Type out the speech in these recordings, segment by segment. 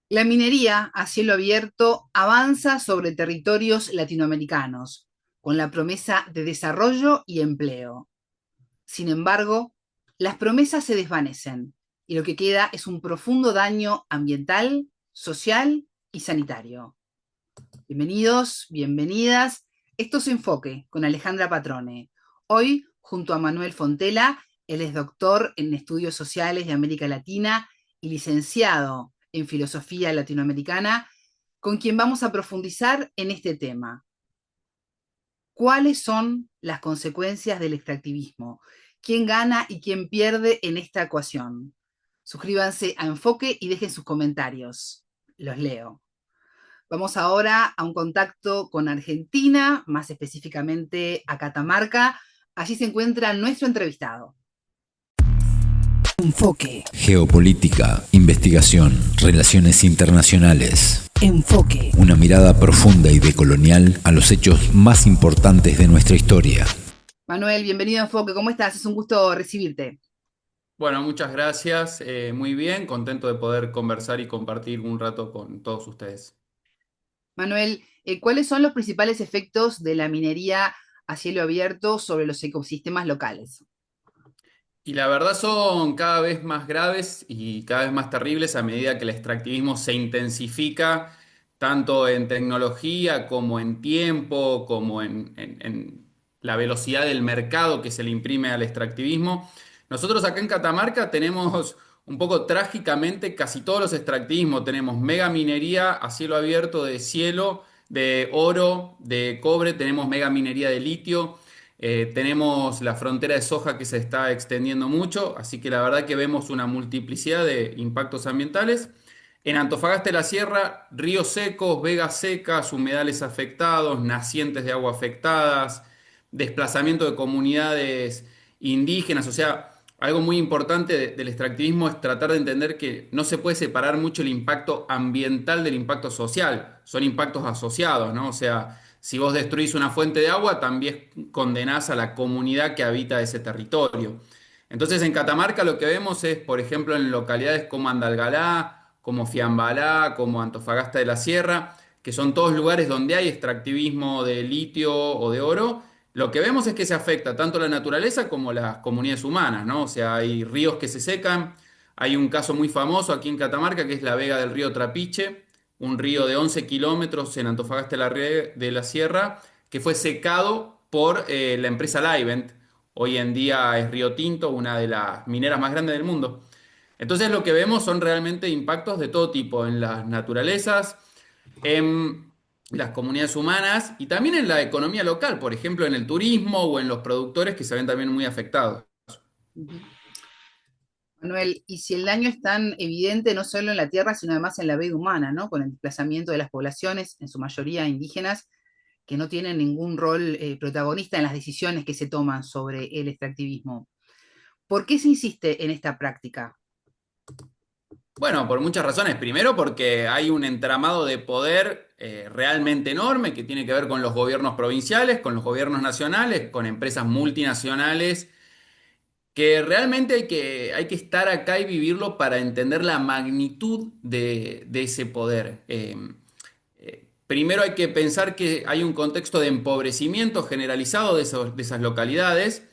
La minería a cielo abierto avanza sobre territorios latinoamericanos, con la promesa de desarrollo y empleo. Sin embargo, las promesas se desvanecen y lo que queda es un profundo daño ambiental, social y sanitario. Bienvenidos, bienvenidas. Esto es Enfoque con Alejandra Patrone. Hoy, junto a Manuel Fontela, él es doctor en estudios sociales de América Latina y licenciado en filosofía latinoamericana, con quien vamos a profundizar en este tema. ¿Cuáles son las consecuencias del extractivismo? ¿Quién gana y quién pierde en esta ecuación? Suscríbanse a Enfoque y dejen sus comentarios. Los leo. Vamos ahora a un contacto con Argentina, más específicamente a Catamarca. Allí se encuentra nuestro entrevistado. Enfoque. Geopolítica, investigación, relaciones internacionales. Enfoque. Una mirada profunda y decolonial a los hechos más importantes de nuestra historia. Manuel, bienvenido a Enfoque. ¿Cómo estás? Es un gusto recibirte. Bueno, muchas gracias. Muy bien, contento de poder conversar y compartir un rato con todos ustedes. Manuel, ¿cuáles son los principales efectos de la minería a cielo abierto sobre los ecosistemas locales? Y la verdad son cada vez más graves y cada vez más terribles a medida que el extractivismo se intensifica, tanto en tecnología como en tiempo, como en la velocidad del mercado que se le imprime al extractivismo. Nosotros acá en Catamarca tenemos un poco trágicamente casi todos los extractivismos. Tenemos mega minería a cielo abierto de cielo, de oro, de cobre, tenemos mega minería de litio. Tenemos la frontera de soja que se está extendiendo mucho, así que la verdad que vemos una multiplicidad de impactos ambientales. En Antofagasta de la Sierra, ríos secos, vegas secas, humedales afectados, nacientes de agua afectadas, desplazamiento de comunidades indígenas, o sea, algo muy importante del extractivismo es tratar de entender que no se puede separar mucho el impacto ambiental del impacto social, son impactos asociados, ¿no? O sea, si vos destruís una fuente de agua, también condenás a la comunidad que habita ese territorio. Entonces, en Catamarca lo que vemos es, por ejemplo, en localidades como Andalgalá, como Fiambalá, como Antofagasta de la Sierra, que son todos lugares donde hay extractivismo de litio o de oro, lo que vemos es que se afecta tanto la naturaleza como las comunidades humanas, ¿no? O sea, hay ríos que se secan, hay un caso muy famoso aquí en Catamarca que es la vega del río Trapiche, un río de 11 kilómetros en Antofagasta de la Sierra, que fue secado por la empresa Livent. Hoy en día es Río Tinto, una de las mineras más grandes del mundo. Entonces lo que vemos son realmente impactos de todo tipo en las naturalezas, en las comunidades humanas y también en la economía local, por ejemplo, en el turismo o en los productores que se ven también muy afectados. Manuel, y si el daño es tan evidente no solo en la tierra, sino además en la vida humana, ¿no? Con el desplazamiento de las poblaciones, en su mayoría indígenas, que no tienen ningún rol protagonista en las decisiones que se toman sobre el extractivismo. ¿Por qué se insiste en esta práctica? Bueno, por muchas razones. Primero porque hay un entramado de poder realmente enorme que tiene que ver con los gobiernos provinciales, con los gobiernos nacionales, con empresas multinacionales, que realmente hay que estar acá y vivirlo para entender la magnitud de ese poder. Primero hay que pensar que hay un contexto de empobrecimiento generalizado de esas localidades,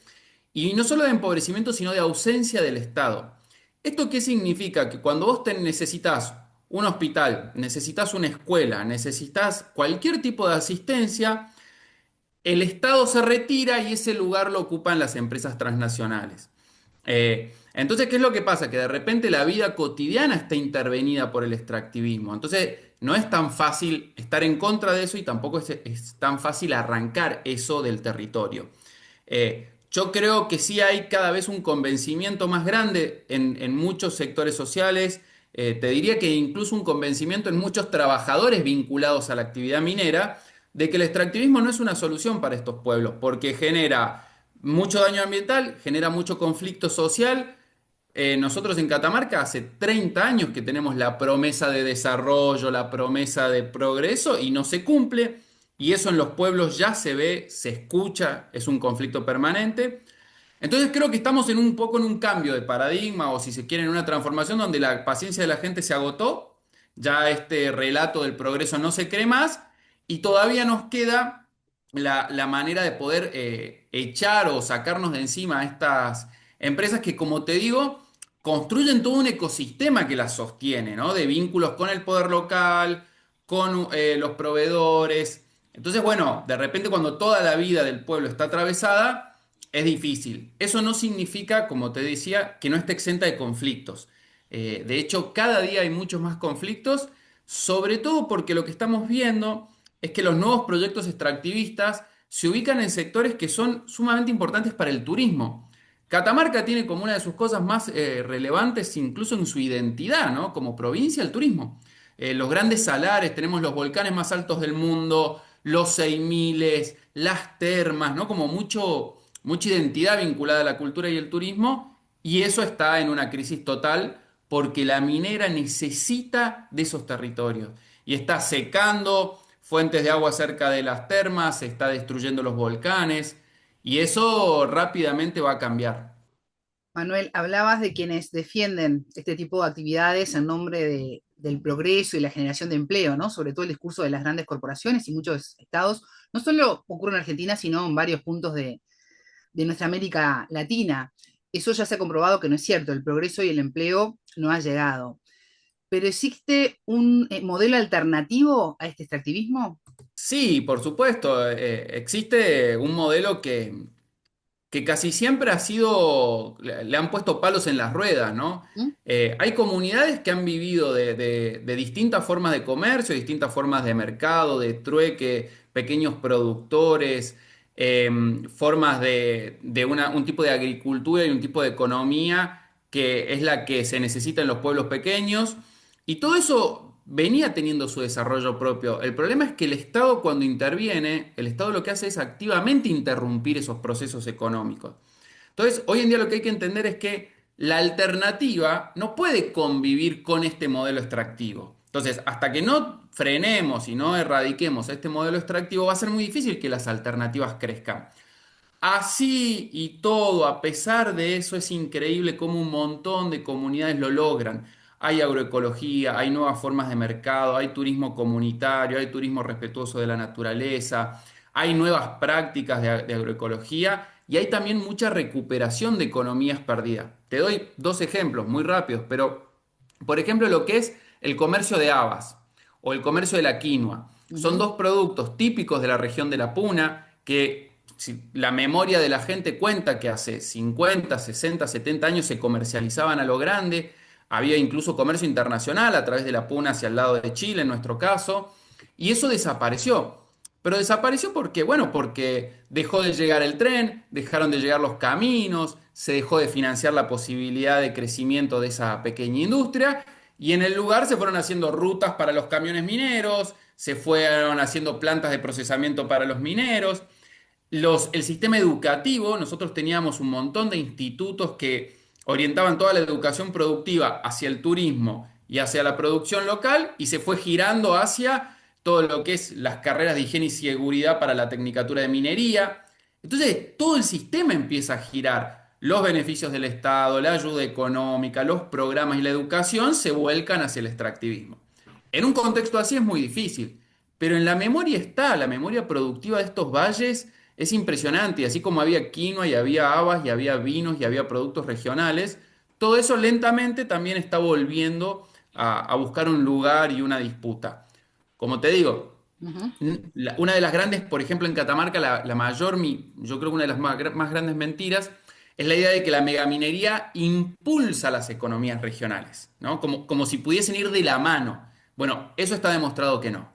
y no solo de empobrecimiento, sino de ausencia del Estado. ¿Esto qué significa? Que cuando vos necesitas un hospital, necesitas una escuela, necesitas cualquier tipo de asistencia, el Estado se retira y ese lugar lo ocupan las empresas transnacionales. Entonces, ¿qué es lo que pasa? Que de repente la vida cotidiana está intervenida por el extractivismo. Entonces, no es tan fácil estar en contra de eso y tampoco es tan fácil arrancar eso del territorio. Yo creo que sí hay cada vez un convencimiento más grande en muchos sectores sociales. Te diría que incluso un convencimiento en muchos trabajadores vinculados a la actividad minera de que el extractivismo no es una solución para estos pueblos, porque genera mucho daño ambiental, genera mucho conflicto social. Nosotros en Catamarca hace 30 años que tenemos la promesa de desarrollo, la promesa de progreso y no se cumple. Y eso en los pueblos ya se ve, se escucha, es un conflicto permanente. Entonces creo que estamos en un poco en un cambio de paradigma o si se quiere en una transformación donde la paciencia de la gente se agotó ya este relato del progreso no se cree más y todavía nos queda la manera de poder echar o sacarnos de encima a estas empresas que, como te digo, construyen todo un ecosistema que las sostiene, ¿no? De vínculos con el poder local, con los proveedores. Entonces, bueno, de repente cuando toda la vida del pueblo está atravesada, es difícil. Eso no significa, como te decía, que no esté exenta de conflictos. De hecho, cada día hay muchos más conflictos, sobre todo porque lo que estamos viendo es que los nuevos proyectos extractivistas se ubican en sectores que son sumamente importantes para el turismo. Catamarca tiene como una de sus cosas más relevantes, incluso en su identidad, ¿no? Como provincia, el turismo. Los grandes salares, tenemos los volcanes más altos del mundo, los 6000, las termas, ¿no? Como mucha identidad vinculada a la cultura y el turismo, y eso está en una crisis total porque la minera necesita de esos territorios y está secando fuentes de agua cerca de las termas, está destruyendo los volcanes y eso rápidamente va a cambiar. Manuel, hablabas de quienes defienden este tipo de actividades en nombre del progreso y la generación de empleo, ¿no? Sobre todo el discurso de las grandes corporaciones y muchos estados. No solo ocurre en Argentina, sino en varios puntos de nuestra América Latina. Eso ya se ha comprobado que no es cierto, el progreso y el empleo no ha llegado. Pero ¿existe un modelo alternativo a este extractivismo? Sí, por supuesto, existe un modelo que casi siempre ha sido, le han puesto palos en las ruedas, ¿no? ¿Mm? Hay comunidades que han vivido de distintas formas de comercio, distintas formas de mercado, de trueque, pequeños productores, eh, formas de un tipo de agricultura y un tipo de economía que es la que se necesita en los pueblos pequeños. Y todo eso venía teniendo su desarrollo propio. El problema es que el Estado cuando interviene, el Estado lo que hace es activamente interrumpir esos procesos económicos. Entonces, hoy en día lo que hay que entender es que la alternativa no puede convivir con este modelo extractivo. Entonces, hasta que no frenemos y no erradiquemos este modelo extractivo, va a ser muy difícil que las alternativas crezcan. Así y todo, a pesar de eso, es increíble cómo un montón de comunidades lo logran. Hay agroecología, hay nuevas formas de mercado, hay turismo comunitario, hay turismo respetuoso de la naturaleza, hay nuevas prácticas de agroecología y hay también mucha recuperación de economías perdidas. Te doy dos ejemplos muy rápidos, pero por ejemplo lo que es el comercio de habas o el comercio de la quinoa. Son Ujú. dos productos típicos de la región de la Puna que si la memoria de la gente cuenta que hace 50, 60, 70 años se comercializaban a lo grande, había incluso comercio internacional a través de la Puna hacia el lado de Chile en nuestro caso, y eso desapareció. Pero desapareció porque, bueno, porque dejó de llegar el tren, dejaron de llegar los caminos, se dejó de financiar la posibilidad de crecimiento de esa pequeña industria y en el lugar se fueron haciendo rutas para los camiones mineros, se fueron haciendo plantas de procesamiento para los mineros. El sistema educativo, nosotros teníamos un montón de institutos que orientaban toda la educación productiva hacia el turismo y hacia la producción local y se fue girando hacia todo lo que es las carreras de higiene y seguridad para la tecnicatura de minería. Entonces, todo el sistema empieza a girar. Los beneficios del Estado, la ayuda económica, los programas y la educación se vuelcan hacia el extractivismo. En un contexto así es muy difícil, pero en la memoria está, la memoria productiva de estos valles es impresionante, y así como había quinoa y había habas y había vinos y había productos regionales, todo eso lentamente también está volviendo a buscar un lugar y una disputa. Como te digo, Ujú. una de las grandes, por ejemplo, en Catamarca, la mayor, yo creo que una de las más grandes mentiras es la idea de que la megaminería impulsa las economías regionales, ¿no? Como si pudiesen ir de la mano. Bueno, eso está demostrado que no.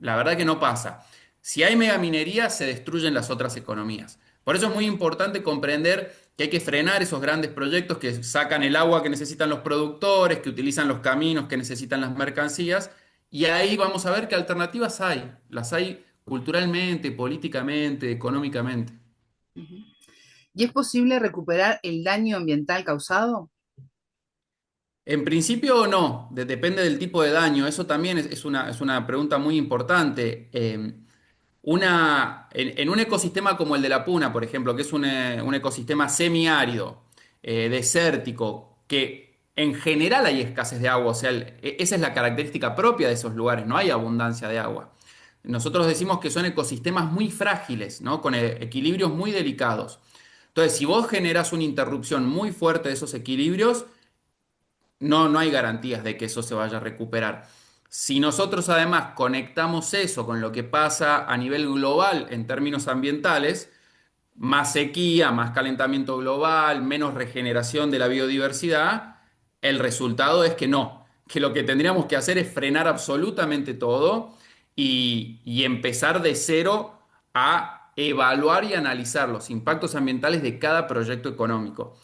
La verdad que no pasa. Si hay megaminería, se destruyen las otras economías. Por eso es muy importante comprender que hay que frenar esos grandes proyectos que sacan el agua que necesitan los productores, que utilizan los caminos que necesitan las mercancías, y ahí vamos a ver qué alternativas hay. Las hay culturalmente, políticamente, económicamente. Ujú. ¿Y es posible recuperar el daño ambiental causado? En principio no, depende del tipo de daño. Eso también es una pregunta muy importante. En un ecosistema como el de la Puna, por ejemplo, que es un ecosistema semiárido, desértico, que en general hay escasez de agua, o sea, esa es la característica propia de esos lugares, no hay abundancia de agua. Nosotros decimos que son ecosistemas muy frágiles, ¿no? Con equilibrios muy delicados. Entonces, si vos generas una interrupción muy fuerte de esos equilibrios, no hay garantías de que eso se vaya a recuperar. Si nosotros además conectamos eso con lo que pasa a nivel global en términos ambientales, más sequía, más calentamiento global, menos regeneración de la biodiversidad, el resultado es que no, que lo que tendríamos que hacer es frenar absolutamente todo y empezar de cero a evaluar y analizar los impactos ambientales de cada proyecto económico.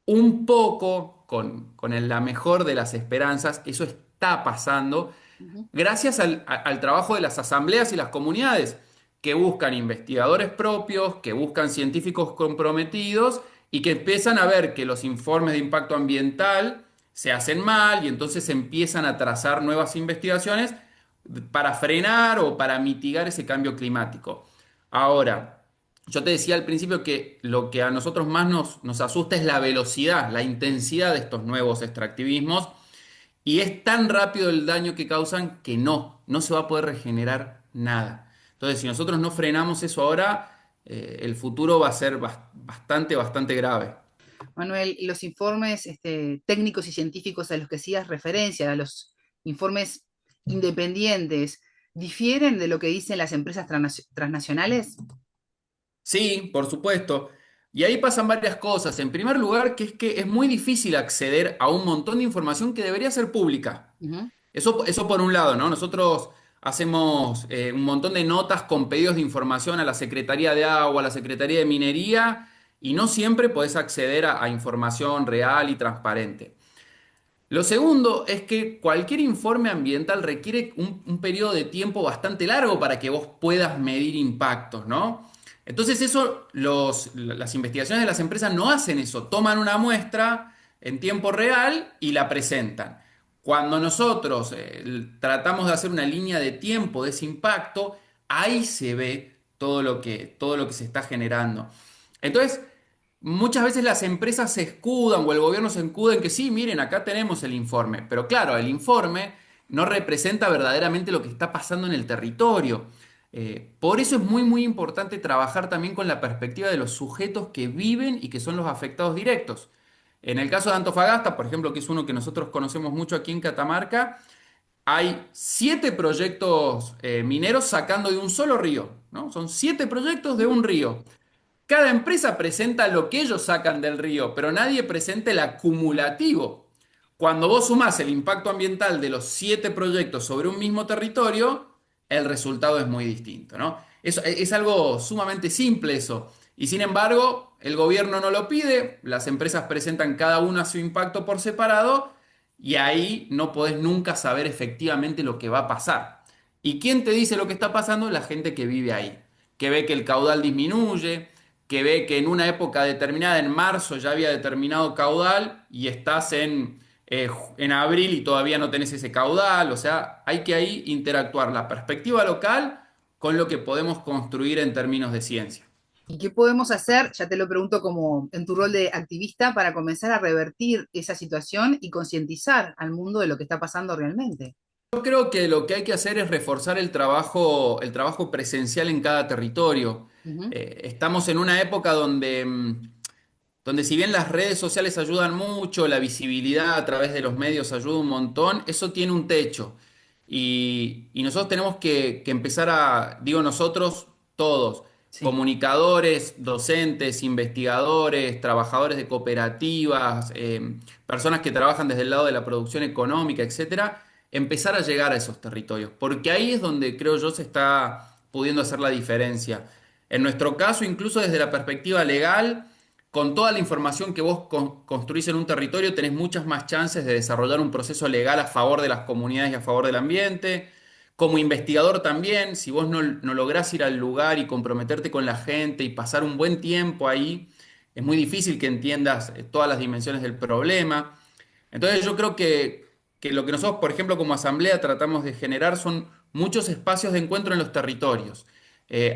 Un poco, con la mejor de las esperanzas, eso está pasando Ujú. gracias al trabajo de las asambleas y las comunidades, que buscan investigadores propios, que buscan científicos comprometidos y que empiezan a ver que los informes de impacto ambiental se hacen mal y entonces empiezan a trazar nuevas investigaciones para frenar o para mitigar ese cambio climático. Ahora, yo te decía al principio que lo que a nosotros más nos asusta es la velocidad, la intensidad de estos nuevos extractivismos y es tan rápido el daño que causan que no se va a poder regenerar nada. Entonces, si nosotros no frenamos eso ahora, el futuro va a ser bastante grave. Manuel, los informes técnicos y científicos a los que hacías referencia, a los informes independientes, ¿difieren de lo que dicen las empresas transnacionales? Sí, por supuesto. Y ahí pasan varias cosas. En primer lugar, que es muy difícil acceder a un montón de información que debería ser pública. Ujú. Eso por un lado, ¿no? Nosotros hacemos un montón de notas con pedidos de información a la Secretaría de Agua, a la Secretaría de Minería, y no siempre podés acceder a información real y transparente. Lo segundo es que cualquier informe ambiental requiere un periodo de tiempo bastante largo para que vos puedas medir impactos, ¿no? Entonces eso, las investigaciones de las empresas no hacen eso, toman una muestra en tiempo real y la presentan. Cuando nosotros tratamos de hacer una línea de tiempo de ese impacto, ahí se ve todo lo que se está generando. Entonces, muchas veces las empresas se escudan o el gobierno se escuda en que sí, miren, acá tenemos el informe. Pero claro, el informe no representa verdaderamente lo que está pasando en el territorio. Por eso es muy importante trabajar también con la perspectiva de los sujetos que viven y que son los afectados directos. En el caso de Antofagasta, por ejemplo, que es uno que nosotros conocemos mucho aquí en Catamarca, hay 7 proyectos mineros sacando de un solo río, ¿no? Son 7 proyectos de un río. Cada empresa presenta lo que ellos sacan del río, pero nadie presenta el acumulativo. Cuando vos sumás el impacto ambiental de los 7 proyectos sobre un mismo territorio, el resultado es muy distinto, ¿no? Es algo sumamente simple eso. Y sin embargo, el gobierno no lo pide, las empresas presentan cada una su impacto por separado y ahí no podés nunca saber efectivamente lo que va a pasar. ¿Y quién te dice lo que está pasando? La gente que vive ahí, que ve que el caudal disminuye, que ve que en una época determinada, en marzo, ya había determinado caudal y estás en abril y todavía no tenés ese caudal. O sea, hay que ahí interactuar la perspectiva local con lo que podemos construir en términos de ciencia. ¿Y qué podemos hacer? Ya te lo pregunto como en tu rol de activista para comenzar a revertir esa situación y concientizar al mundo de lo que está pasando realmente. Yo creo que lo que hay que hacer es reforzar el trabajo presencial en cada territorio. Ujú. Estamos en una época donde si bien las redes sociales ayudan mucho, la visibilidad a través de los medios ayuda un montón, eso tiene un techo. Y nosotros tenemos que empezar digo nosotros, todos, Sí. comunicadores, docentes, investigadores, trabajadores de cooperativas, personas que trabajan desde el lado de la producción económica, etcétera, empezar a llegar a esos territorios, porque ahí es donde creo yo se está pudiendo hacer la diferencia. En nuestro caso, incluso desde la perspectiva legal, con toda la información que vos construís en un territorio, tenés muchas más chances de desarrollar un proceso legal a favor de las comunidades y a favor del ambiente. Como investigador también, si vos no lográs ir al lugar y comprometerte con la gente y pasar un buen tiempo ahí, es muy difícil que entiendas todas las dimensiones del problema. Entonces yo creo que lo que nosotros, por ejemplo, como asamblea tratamos de generar son muchos espacios de encuentro en los territorios.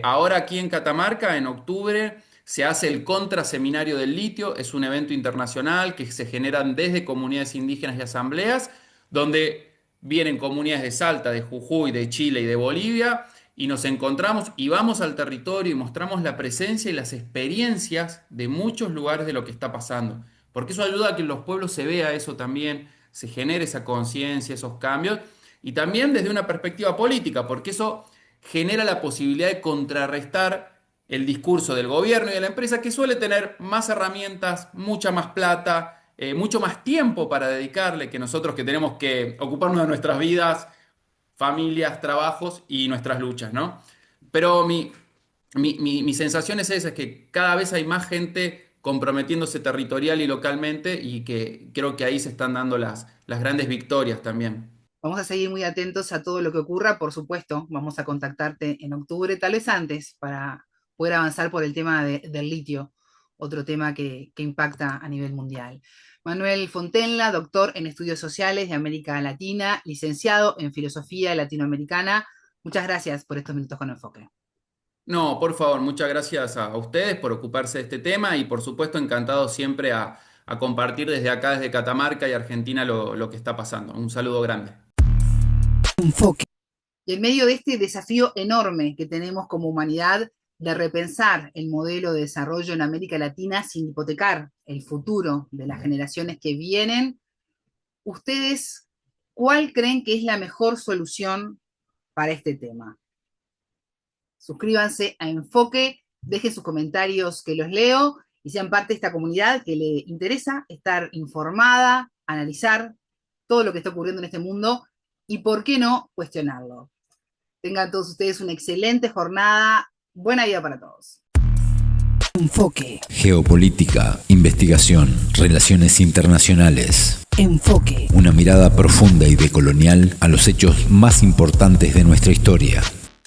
Ahora aquí en Catamarca, en octubre, Se hace el Contraseminario del Litio, es un evento internacional que se generan desde comunidades indígenas y asambleas, donde vienen comunidades de Salta, de Jujuy, de Chile y de Bolivia, y nos encontramos y vamos al territorio y mostramos la presencia y las experiencias de muchos lugares de lo que está pasando. Porque eso ayuda a que en los pueblos se vea eso también, se genere esa conciencia, esos cambios, y también desde una perspectiva política, porque eso genera la posibilidad de contrarrestar el discurso del gobierno y de la empresa, que suele tener más herramientas, mucha más plata, mucho más tiempo para dedicarle que nosotros, que tenemos que ocuparnos de nuestras vidas, familias, trabajos y nuestras luchas, ¿no? Pero mi sensación es esa, es que cada vez hay más gente comprometiéndose territorial y localmente, y que creo que ahí se están dando las grandes victorias también. Vamos a seguir muy atentos a todo lo que ocurra, por supuesto. Vamos a contactarte en octubre, tal vez antes, para poder avanzar por el tema del litio, otro tema que impacta a nivel mundial. Manuel Fontenla, doctor en Estudios Sociales de América Latina, licenciado en Filosofía Latinoamericana. Muchas gracias por estos minutos con Enfoque. No, por favor, muchas gracias a ustedes por ocuparse de este tema, y por supuesto encantado siempre a compartir desde acá, desde Catamarca y Argentina, lo que está pasando. Un saludo grande. Enfoque. Y en medio de este desafío enorme que tenemos como humanidad de repensar el modelo de desarrollo en América Latina sin hipotecar el futuro de las generaciones que vienen, ¿ustedes cuál creen que es la mejor solución para este tema? Suscríbanse a Enfoque, dejen sus comentarios que los leo y sean parte de esta comunidad que le interesa estar informada, analizar todo lo que está ocurriendo en este mundo y, ¿por qué no?, cuestionarlo. Tengan todos ustedes una excelente jornada. Buena vida para todos. Enfoque. Geopolítica, investigación, relaciones internacionales. Enfoque. Una mirada profunda y decolonial a los hechos más importantes de nuestra historia.